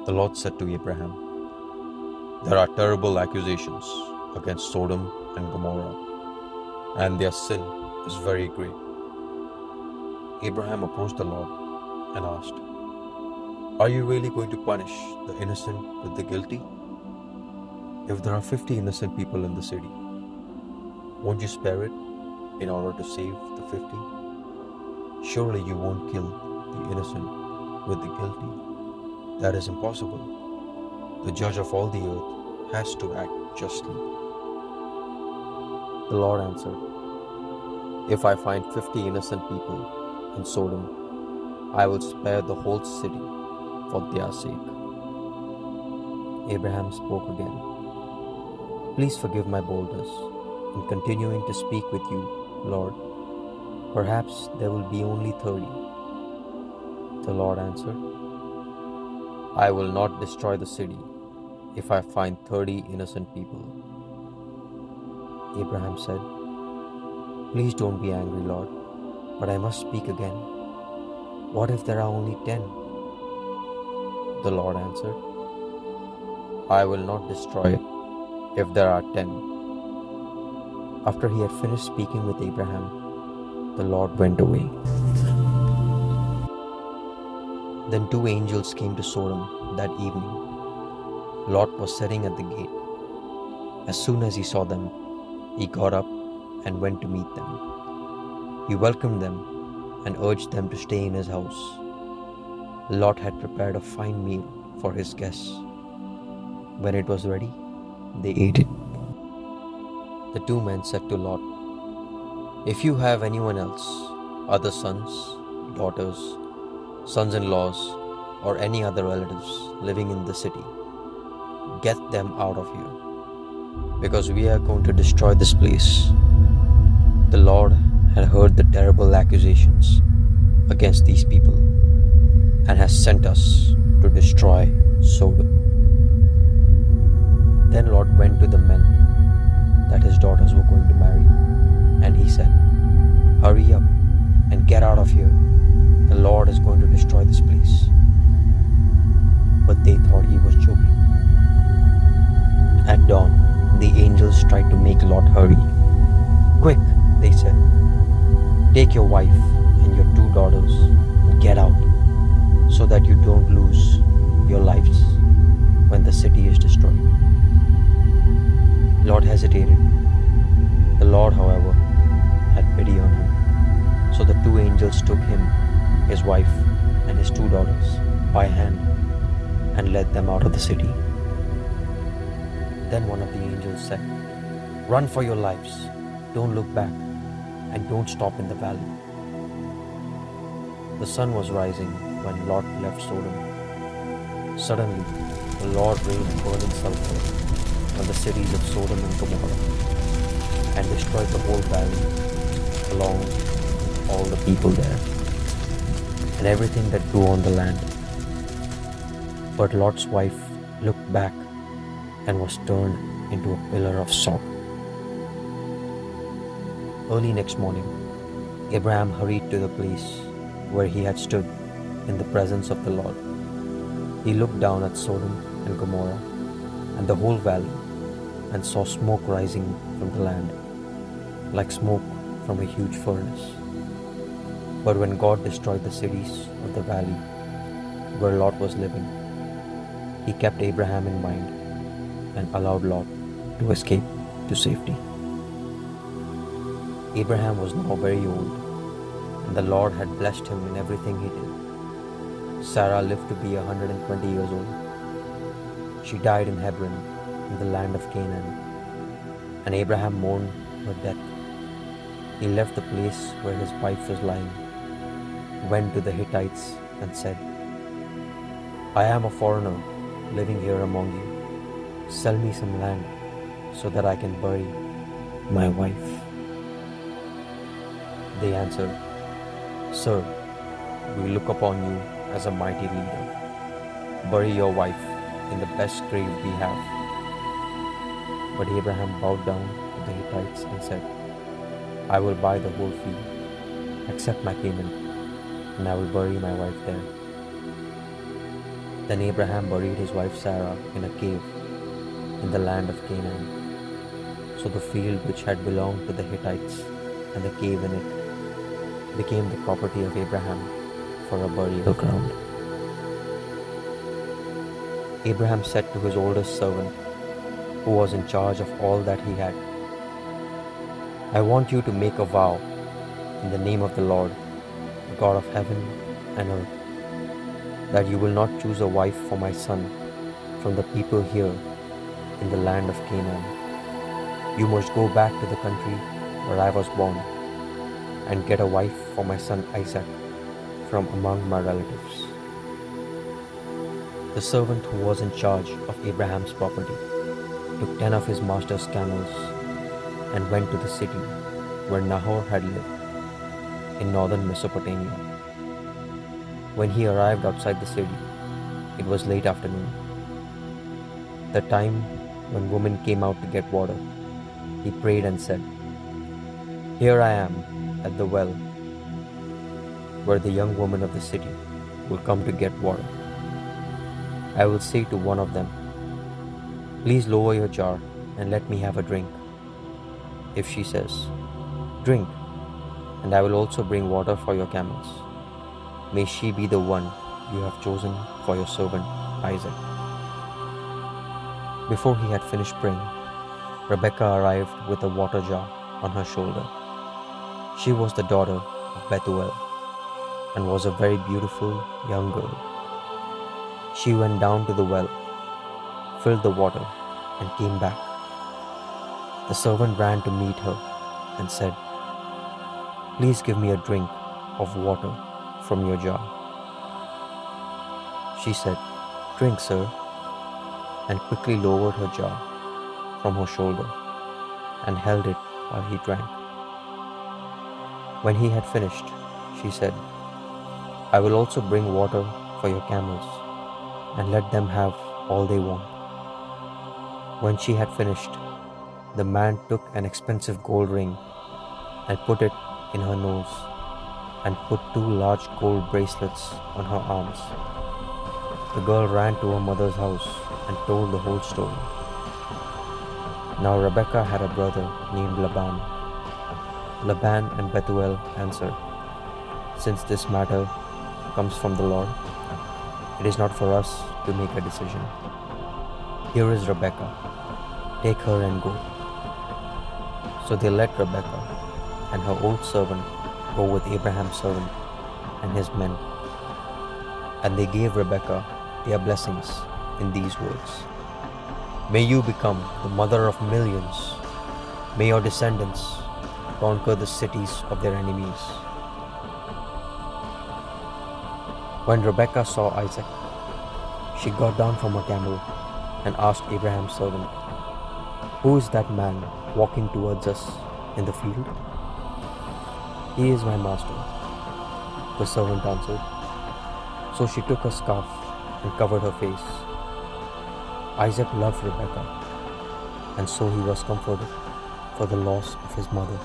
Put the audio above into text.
The Lord said to Abraham, "There are terrible accusations against Sodom and Gomorrah, and their sin is very great." Abraham approached the Lord and asked, "Are you really going to punish the innocent with the guilty? If there are 50 innocent people in the city, won't you spare it in order to save the 50? Surely you won't kill the innocent with the guilty. That is impossible. The judge of all the earth has to act justly." The Lord answered, "If I find 50 innocent people in Sodom, I will spare the whole city for their sake." Abraham spoke again, "Please forgive my boldness in continuing to speak with you, Lord. Perhaps there will be only 30. The Lord answered, "I will not destroy the city if I find 30 innocent people." Abraham said, "Please don't be angry, Lord, but I must speak again. What if there are only 10? The Lord answered, "I will not destroy it if there are 10. After he had finished speaking with Abraham, the Lord went away. Then two angels came to Sodom that evening. Lot was sitting at the gate. As soon as he saw them, he got up and went to meet them. He welcomed them and urged them to stay in his house. Lot had prepared a fine meal for his guests. When it was ready, they ate it. The two men said to Lot, "If you have anyone else, other sons, daughters, sons-in-laws, or any other relatives living in the city, get them out of here, because we are going to destroy this place." The Lord had heard the terrible accusations against these people and has sent us to destroy Sodom. Then Lot went to the men that his daughters were going to marry, and he said, "Hurry up and get out of here. The Lord is going to destroy this place." But they thought he was joking. At dawn, the angels tried to make Lot hurry. "Quick," they said, "take your wife and your two daughters and get out, so that you don't lose your lives when the city is destroyed." Lot hesitated. The Lord, however, had pity on him. So the two angels took him, his wife, and his two daughters by hand and led them out of the city. Then one of the angels said, "Run for your lives, don't look back, and don't stop in the valley." The sun was rising when Lot left Sodom. Suddenly, the Lord rained burning sulfur on the cities of Sodom and Gomorrah and destroyed the whole valley, along with all the people there, and everything that grew on the land. But Lot's wife looked back and was turned into a pillar of salt. Early next morning, Abraham hurried to the place where he had stood in the presence of the Lord. He looked down at Sodom and Gomorrah and the whole valley and saw smoke rising from the land, like smoke from a huge furnace. But when God destroyed the cities of the valley where Lot was living, he kept Abraham in mind and allowed Lot to escape to safety. Abraham was now very old, and the Lord had blessed him in everything he did. Sarah lived to be 120 years old. She died in Hebron, in the land of Canaan, and Abraham mourned her death. He left the place where his wife was lying, went to the Hittites, and said, "I am a foreigner living here among you. Sell me some land so that I can bury my wife." They answered, "Sir, we look upon you as a mighty leader. Bury your wife in the best grave we have." But Abraham bowed down to the Hittites and said, "I will buy the whole field. Accept my payment, and I will bury my wife there." Then Abraham buried his wife Sarah in a cave in the land of Canaan. So the field which had belonged to the Hittites and the cave in it became the property of Abraham for a burial ground. Abraham said to his oldest servant, who was in charge of all that he had, I want you to make a vow in the name of the Lord, the God of heaven and earth, that you will not choose a wife for my son from the people here in the land of Canaan. You must go back to the country where I was born and get a wife for my son Isaac from among my relatives. The servant who was in charge of Abraham's property took 10 of his master's camels and went to the city where Nahor had lived in northern Mesopotamia. When he arrived outside the city, it was late afternoon, the time when women came out to get water. He prayed and said, Here I am at the well, where the young women of the city will come to get water. I will say to one of them, Please lower your jar and let me have a drink. If she says, Drink, and I will also bring water for your camels, may she be the one you have chosen for your servant Isaac. Before he had finished praying, Rebekah arrived with a water jar on her shoulder. She was the daughter of Bethuel and was a very beautiful young girl. She went down to the well, filled the water, and came back. The servant ran to meet her and said, Please give me a drink of water from your jar. She said, Drink, sir, and quickly lowered her jar from her shoulder and held it while he drank. When he had finished, she said, I will also bring water for your camels and let them have all they want. When she had finished, the man took an expensive gold ring and put it in her nose and put 2 large gold bracelets on her arms. The girl ran to her mother's house and told the whole story. Now Rebekah had a brother named Laban. Laban and Bethuel answered, Since this matter comes from the Lord, it is not for us to make a decision. Here is Rebekah, take her and go. So they let Rebekah and her old servant go with Abraham's servant and his men. And they gave Rebekah their blessings in these words, May you become the mother of millions. May your descendants conquer the cities of their enemies. When Rebekah saw Isaac, she got down from her camel and asked Abraham's servant, Who is that man walking towards us in the field? He is my master, the servant answered. So she took a scarf and covered her face. Isaac loved Rebekah, and so he was comforted for the loss of his mother.